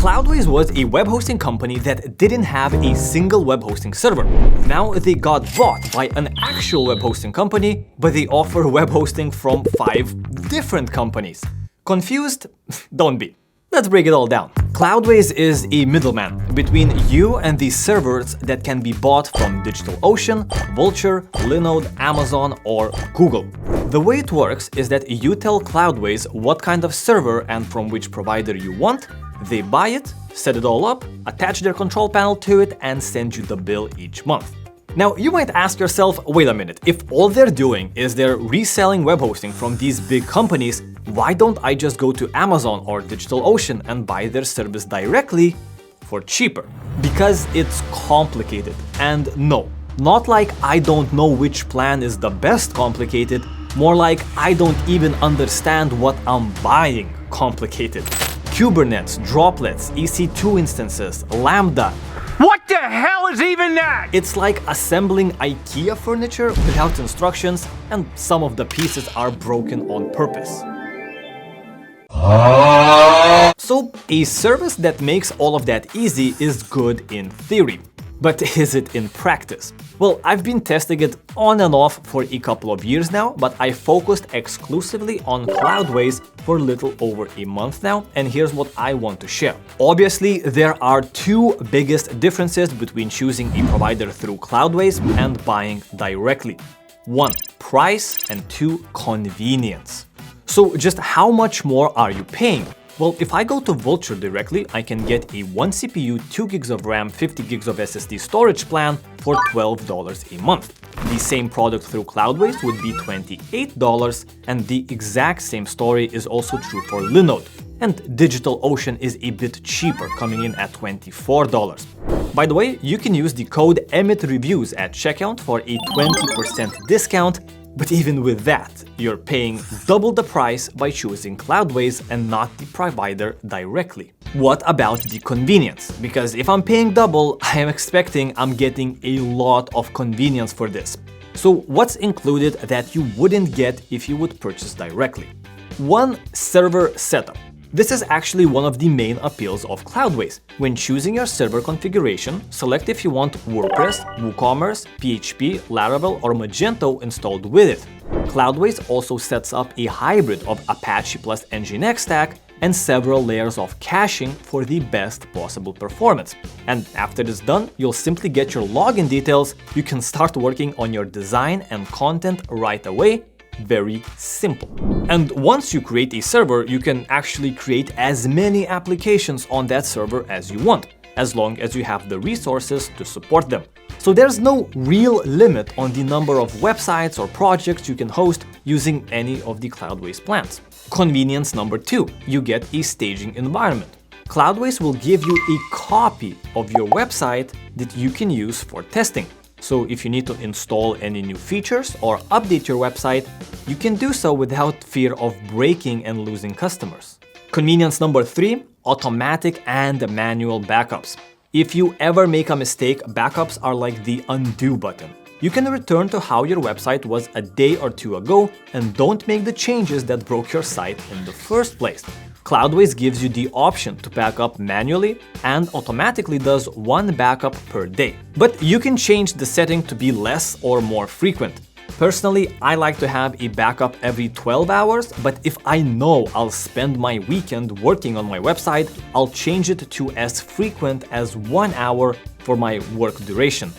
Cloudways was a web hosting company that didn't have a single web hosting server. Now they got bought by an actual web hosting company, but they offer web hosting from 5 different companies. Confused? Don't be. Let's break it all down. Cloudways is a middleman between you and the servers that can be bought from DigitalOcean, Vultr, Linode, Amazon, or Google. The way it works is that you tell Cloudways what kind of server and from which provider you want, they buy it, set it all up, attach their control panel to it, and send you the bill each month. Now, you might ask yourself, wait a minute, if all they're doing is they're reselling web hosting from these big companies, why don't I just go to Amazon or DigitalOcean and buy their service directly for cheaper? Because it's complicated. And no, not like I don't know which plan is the best complicated, more like I don't even understand what I'm buying complicated. Kubernetes, droplets, EC2 instances, Lambda. What the hell is even that? It's like assembling IKEA furniture without instructions, and some of the pieces are broken on purpose. So, a service that makes all of that easy is good in theory. But is it in practice? Well, I've been testing it on and off for a couple of years now, but I focused exclusively on Cloudways for a little over a month now, and here's what I want to share. Obviously, there are 2 biggest differences between choosing a provider through Cloudways and buying directly. 1. Price, and 2. Convenience. So just how much more are you paying? Well, if I go to Vultr directly, I can get a 1 CPU, 2 gigs of RAM, 50 gigs of SSD storage plan for $12 a month. The same product through Cloudways would be $28, and the exact same story is also true for Linode. And DigitalOcean is a bit cheaper, coming in at $24. By the way, you can use the code Emit.Reviews at checkout for a 20% discount. But even with that, you're paying double the price by choosing Cloudways and not the provider directly. What about the convenience? Because if I'm paying double, I am expecting I'm getting a lot of convenience for this. So what's included that you wouldn't get if you would purchase directly? 1. Server setup. This is actually one of the main appeals of Cloudways. When choosing your server configuration, select if you want WordPress, WooCommerce, PHP, Laravel, or Magento installed with it. Cloudways also sets up a hybrid of Apache plus Nginx stack and several layers of caching for the best possible performance. And after it's done, you'll simply get your login details. You can start working on your design and content right away. Very simple. And once you create a server, you can actually create as many applications on that server as you want, as long as you have the resources to support them. So there's no real limit on the number of websites or projects you can host using any of the Cloudways plans. Convenience number 2, you get a staging environment. Cloudways will give you a copy of your website that you can use for testing. So if you need to install any new features or update your website, you can do so without fear of breaking and losing customers. Convenience number 3, automatic and manual backups. If you ever make a mistake, backups are like the undo button. You can return to how your website was a day or 2 ago and don't make the changes that broke your site in the first place. Cloudways gives you the option to back up manually and automatically does 1 backup per day. But you can change the setting to be less or more frequent. Personally, I like to have a backup every 12 hours, but if I know I'll spend my weekend working on my website, I'll change it to as frequent as 1 hour for my work duration,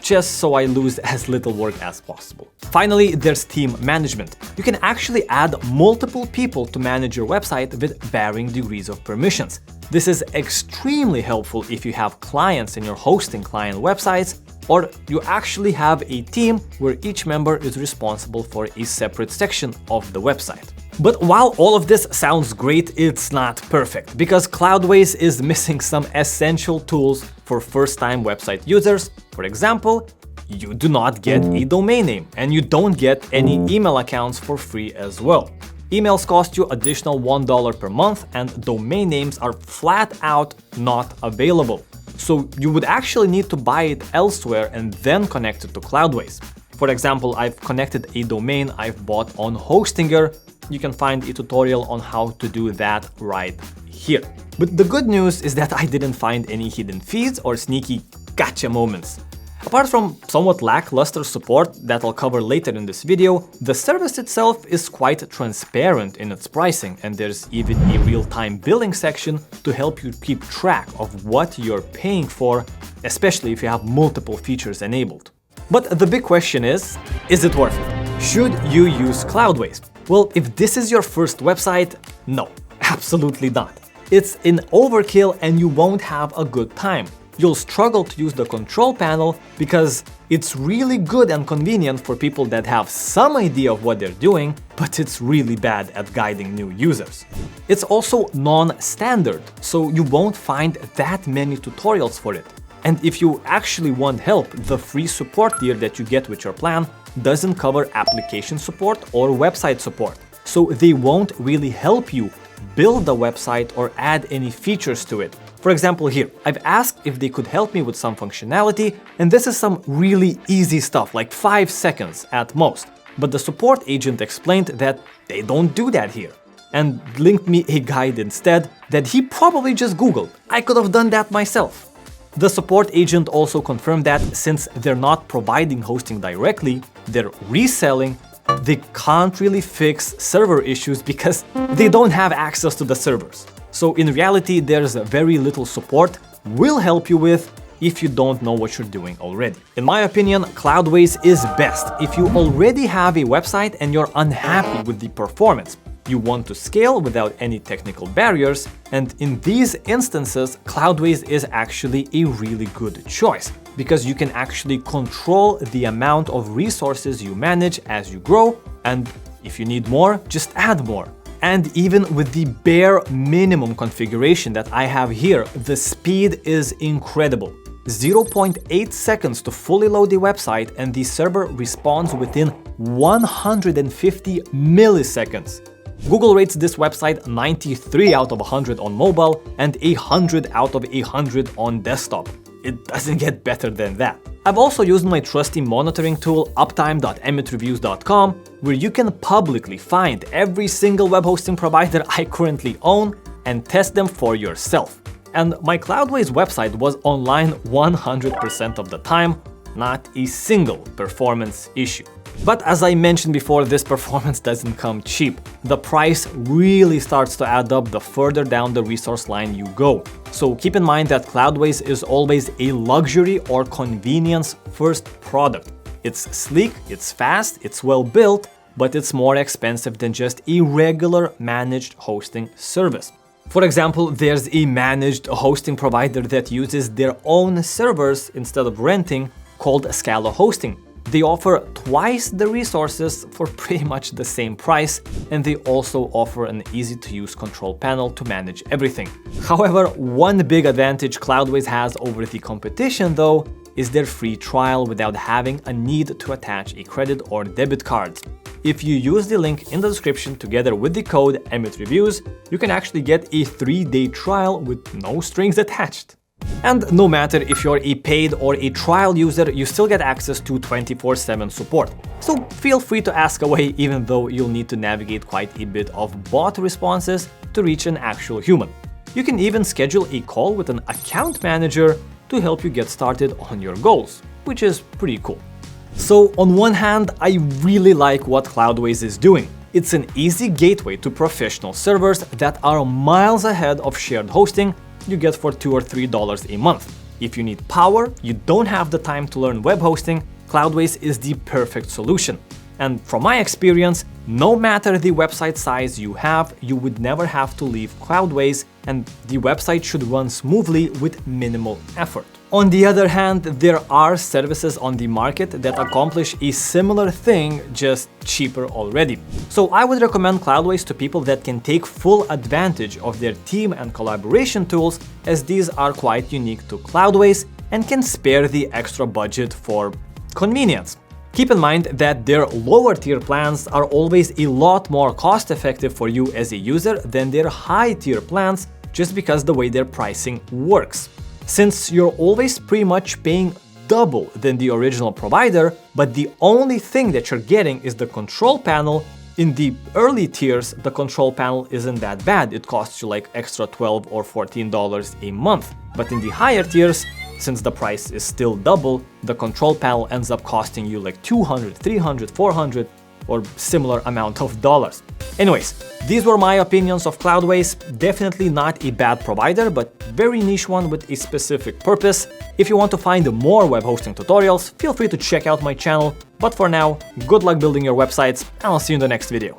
just so I lose as little work as possible. Finally, there's team management. You can actually add multiple people to manage your website with varying degrees of permissions. This is extremely helpful if you have clients and you're hosting client websites, or you actually have a team where each member is responsible for a separate section of the website. But while all of this sounds great, it's not perfect, because Cloudways is missing some essential tools for first-time website users. For example, you do not get a domain name, and you don't get any email accounts for free as well. Emails cost you additional $1 per month, and domain names are flat out not available. So you would actually need to buy it elsewhere and then connect it to Cloudways. For example, I've connected a domain I've bought on Hostinger, you can find a tutorial on how to do that right here. But the good news is that I didn't find any hidden fees or sneaky gotcha moments. Apart from somewhat lackluster support that I'll cover later in this video, the service itself is quite transparent in its pricing, and there's even a real-time billing section to help you keep track of what you're paying for, especially if you have multiple features enabled. But the big question is it worth it? Should you use Cloudways? Well, if this is your first website, no, absolutely not. It's an overkill and you won't have a good time. You'll struggle to use the control panel because it's really good and convenient for people that have some idea of what they're doing, but it's really bad at guiding new users. It's also non-standard, so you won't find that many tutorials for it. And if you actually want help, the free support tier that you get with your plan doesn't cover application support or website support, so they won't really help you build a website or add any features to it. For example, here, I've asked if they could help me with some functionality, and this is some really easy stuff, like 5 seconds at most. But the support agent explained that they don't do that here, and linked me a guide instead that he probably just Googled. I could have done that myself. The support agent also confirmed that since they're not providing hosting directly, they're reselling, they can't really fix server issues because they don't have access to the servers. So in reality, there's very little support will help you with if you don't know what you're doing already. In my opinion, Cloudways is best if you already have a website and you're unhappy with the performance. You want to scale without any technical barriers, and in these instances, Cloudways is actually a really good choice because you can actually control the amount of resources you manage as you grow, and if you need more, just add more. And even with the bare minimum configuration that I have here, the speed is incredible. 0.8 seconds to fully load the website, and the server responds within 150 milliseconds. Google rates this website 93 out of 100 on mobile and 100 out of 100 on desktop. It doesn't get better than that. I've also used my trusty monitoring tool uptime.Emit.Reviews.com, where you can publicly find every single web hosting provider I currently own and test them for yourself. And my Cloudways website was online 100% of the time, not a single performance issue. But as I mentioned before, this performance doesn't come cheap. The price really starts to add up the further down the resource line you go. So keep in mind that Cloudways is always a luxury or convenience first product. It's sleek, it's fast, it's well built, but it's more expensive than just a regular managed hosting service. For example, there's a managed hosting provider that uses their own servers instead of renting, called Scala Hosting. They offer twice the resources for pretty much the same price, and they also offer an easy-to-use control panel to manage everything. However, one big advantage Cloudways has over the competition, though, is their free trial without having a need to attach a credit or debit card. If you use the link in the description together with the code Emit.Reviews, you can actually get a 3-day trial with no strings attached. And no matter if you're a paid or a trial user, you still get access to 24/7 support. So feel free to ask away, even though you'll need to navigate quite a bit of bot responses to reach an actual human. You can even schedule a call with an account manager to help you get started on your goals, which is pretty cool. So on one hand, I really like what Cloudways is doing. It's an easy gateway to professional servers that are miles ahead of shared hosting you get for $2 or $3 a month. If you need power, you don't have the time to learn web hosting, Cloudways is the perfect solution. And from my experience, no matter the website size you have, you would never have to leave Cloudways, and the website should run smoothly with minimal effort. On the other hand, there are services on the market that accomplish a similar thing, just cheaper already. So I would recommend Cloudways to people that can take full advantage of their team and collaboration tools, as these are quite unique to Cloudways and can spare the extra budget for convenience. Keep in mind that their lower tier plans are always a lot more cost effective for you as a user than their high tier plans, just because the way their pricing works. Since you're always pretty much paying double than the original provider, but the only thing that you're getting is the control panel, In the early tiers, the control panel isn't that bad. It costs you like extra $12 or $14 a month. But in the higher tiers, since the price is still double, the control panel ends up costing you like $200, $300, $400 or similar amount of dollars. Anyways, these were my opinions of Cloudways. Definitely not a bad provider, but very niche one with a specific purpose. If you want to find more web hosting tutorials, feel free to check out my channel. But for now, good luck building your websites, and I'll see you in the next video.